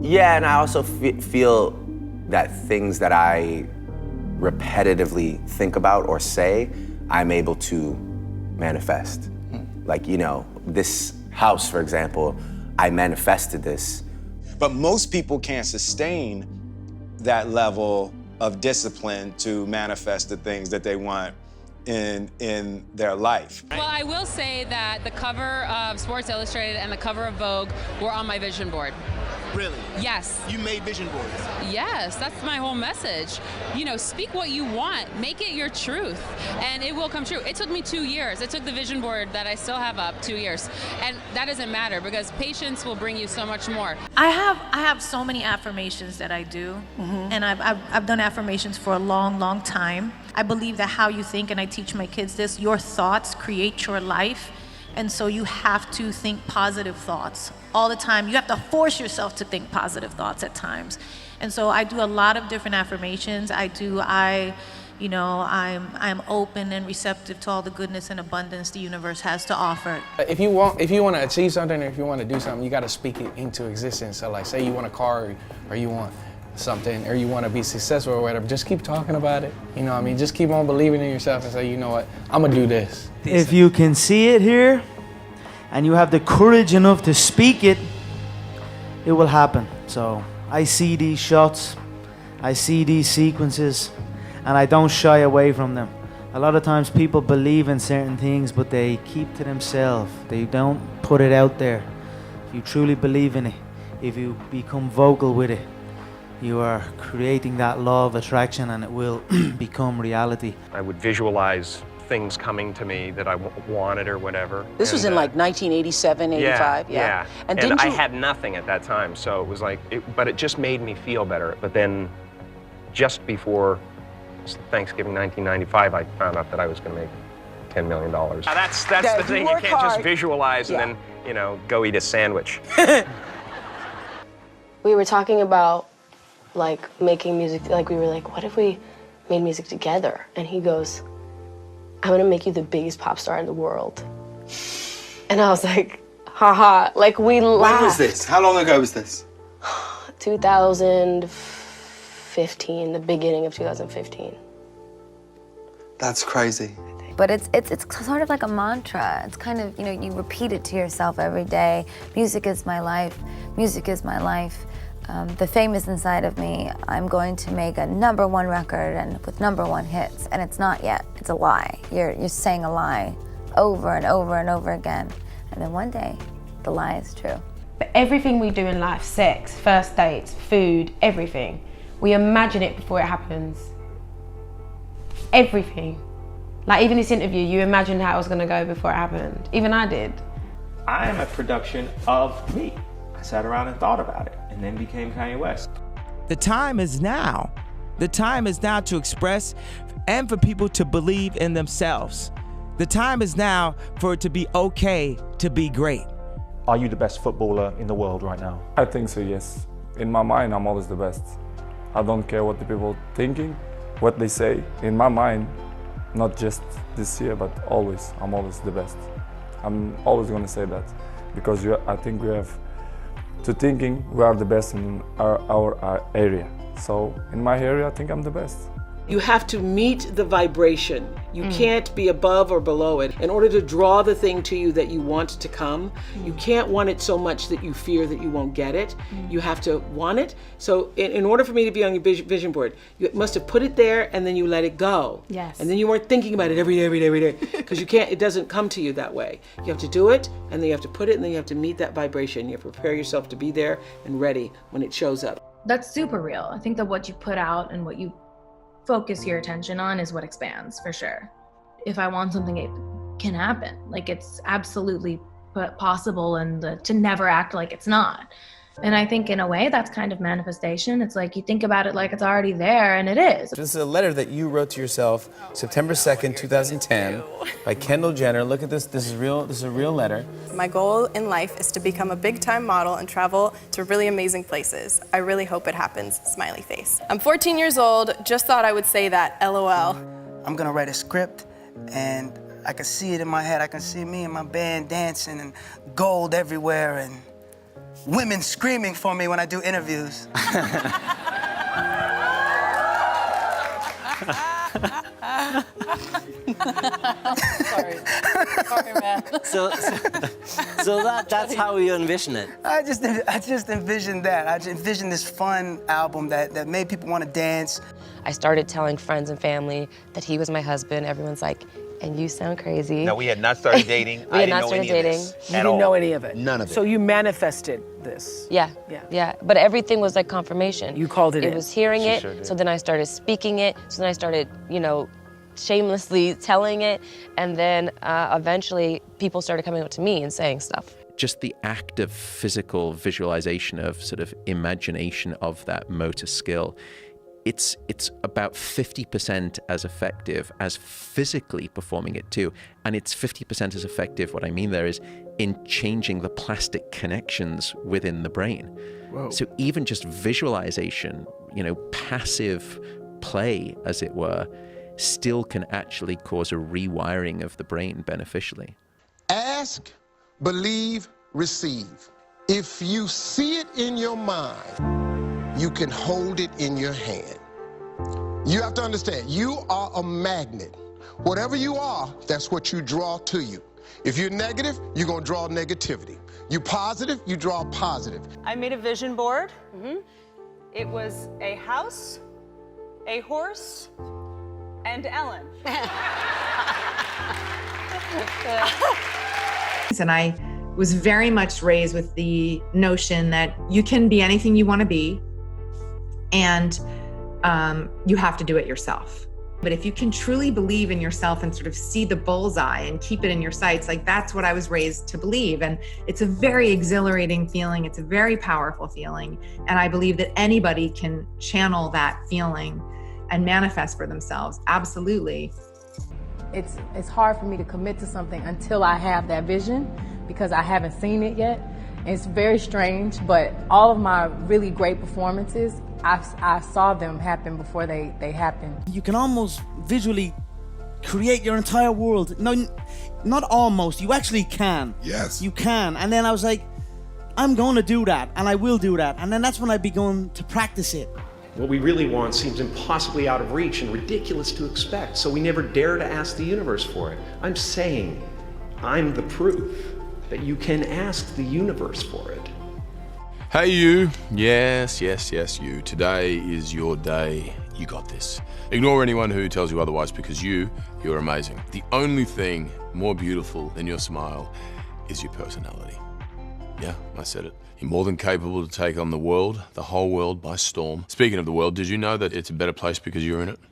Yeah, and I also feel that things that I repetitively think about or say, I'm able to manifest. Like, you know, this house, for example, I manifested this. But most people can't sustain that level of discipline to manifest the things that they want in their life. Well, I will say that the cover of Sports Illustrated and the cover of Vogue were on my vision board. Really? Yes. You made vision boards? Yes, that's my whole message. You know, speak what you want, make it your truth, and it will come true. It took me 2 years. It took the vision board that I still have up 2 years. And that doesn't matter because patience will bring you so much more. I have so many affirmations that I do, and I've done affirmations for a long time. I believe that how you think, and I teach my kids this, your thoughts create your life. And so you have to think positive thoughts all the time. You have to force yourself to think positive thoughts at times. And so I do a lot of different affirmations. I'm open and receptive to all the goodness and abundance the universe has to offer. If you want to achieve something, or if you want to do something, you got to speak it into existence. So like, say you want a car, or you want something, or you want to be successful or whatever, just keep talking about it. You know what I mean? Just keep on believing in yourself and say, you know what, I'm gonna do this. If you can see it here, and you have the courage enough to speak it, it will happen. So I see these shots, I see these sequences, and I don't shy away from them. A lot of times people believe in certain things, but they keep to themselves. They don't put it out there. If you truly believe in it, if you become vocal with it, you are creating that law of attraction, and it will become reality. I would visualize things coming to me that I wanted or whatever. This was in like 1987, 85, yeah. And I had nothing at that time, so it was like, but it just made me feel better. But then, just before Thanksgiving 1995, I found out that I was going to make $10 million. That's the thing. You can't just visualize and then, you know, go eat a sandwich. We were talking about like making music. Like we were like, what if we made music together? And he goes, I'm gonna make you the biggest pop star in the world. And I was like, haha, like we laughed. When was this? How long ago was this? 2015, the beginning of 2015. That's crazy. But it's sort of like a mantra. It's kind of, you know, you repeat it to yourself every day. Music is my life. Music is my life. The fame is inside of me. I'm going to make a #1 record and with #1 hits, and it's not yet. It's a lie. You're saying a lie over and over and over again, and then one day, the lie is true. But everything we do in life, sex, first dates, food, everything, we imagine it before it happens. Everything. Like even this interview, you imagined how it was gonna go before it happened. Even I did. I am a production of me. I sat around and thought about it, and then became Kanye West. The time is now. The time is now to express and for people to believe in themselves. The time is now for it to be okay to be great. Are you the best footballer in the world right now? I think so, yes. In my mind, I'm always the best. I don't care what the people are thinking, what they say. In my mind, not just this year, but always, I'm always the best. I'm always gonna say that, because I think we have to thinking we are the best in our area. So in my area, I think I'm the best. You have to meet the vibration. You can't be above or below it. In order to draw the thing to you that you want to come, you can't want it so much that you fear that you won't get it. You have to want it. So in order for me to be on your vision board, you must have put it there and then you let it go. Yes. And then you weren't thinking about it every day. Because you can't, it doesn't come to you that way. You have to do it, and then you have to put it, and then you have to meet that vibration. You have to prepare yourself to be there and ready when it shows up. That's super real. I think that what you put out and what you focus your attention on is what expands, for sure. If I want something, it can happen. Like, it's absolutely possible, and to never act like it's not. And I think in a way that's kind of manifestation. It's like you think about it like it's already there, and it is. This is a letter that you wrote to yourself September 2nd, 2010 by Kendall Jenner. Look at this. This is real. This is a real letter. My goal in life is to become a big-time model and travel to really amazing places. I really hope it happens. Smiley face. I'm 14 years old. Just thought I would say that. LOL. I'm gonna write a script, and I can see it in my head. I can see me and my band dancing and gold everywhere, and women screaming for me when I do interviews. Sorry, man. So that's how you envision it. I just envisioned that. I just envisioned this fun album that made people want to dance. I started telling friends and family that he was my husband. Everyone's like, and you sound crazy. No, we had not started dating. We had not started dating. You didn't know any of it? None of it. So you manifested this? Yeah. But everything was like confirmation. You called it in. It was hearing She it, sure did. so then I started speaking it, so then I started, shamelessly telling it, and then eventually people started coming up to me and saying stuff. Just the act of physical visualization, of sort of imagination of that motor skill, it's about 50% as effective as physically performing it too. And it's 50% as effective, what I mean there is, in changing the plastic connections within the brain. Whoa. So even just visualization, passive play, as it were, still can actually cause a rewiring of the brain beneficially. Ask, believe, receive. If you see it in your mind, you can hold it in your hand. You have to understand, you are a magnet. Whatever you are, that's what you draw to you. If you're negative, you're gonna draw negativity. You positive, you draw positive. I made a vision board. It was a house, a horse, and Ellen. And I was very much raised with the notion that you can be anything you want to be, and you have to do it yourself. But if you can truly believe in yourself and sort of see the bullseye and keep it in your sights, like that's what I was raised to believe. And it's a very exhilarating feeling. It's a very powerful feeling. And I believe that anybody can channel that feeling and manifest for themselves. Absolutely. It's hard for me to commit to something until I have that vision, because I haven't seen it yet. And it's very strange, but all of my really great performances, I saw them happen before they happened. You can almost visually create your entire world. No, not almost, you actually can. Yes. You can. And then I was like, I'm going to do that, and I will do that. And then that's when I began to practice it. What we really want seems impossibly out of reach and ridiculous to expect, so we never dare to ask the universe for it. I'm saying, I'm the proof that you can ask the universe for it. Hey you, yes, you. Today is your day. You got this. Ignore anyone who tells you otherwise, because you're amazing. The only thing more beautiful than your smile is your personality. Yeah, I said it. You're more than capable to take on the world, the whole world, by storm. Speaking of the world, did you know that it's a better place because you're in it?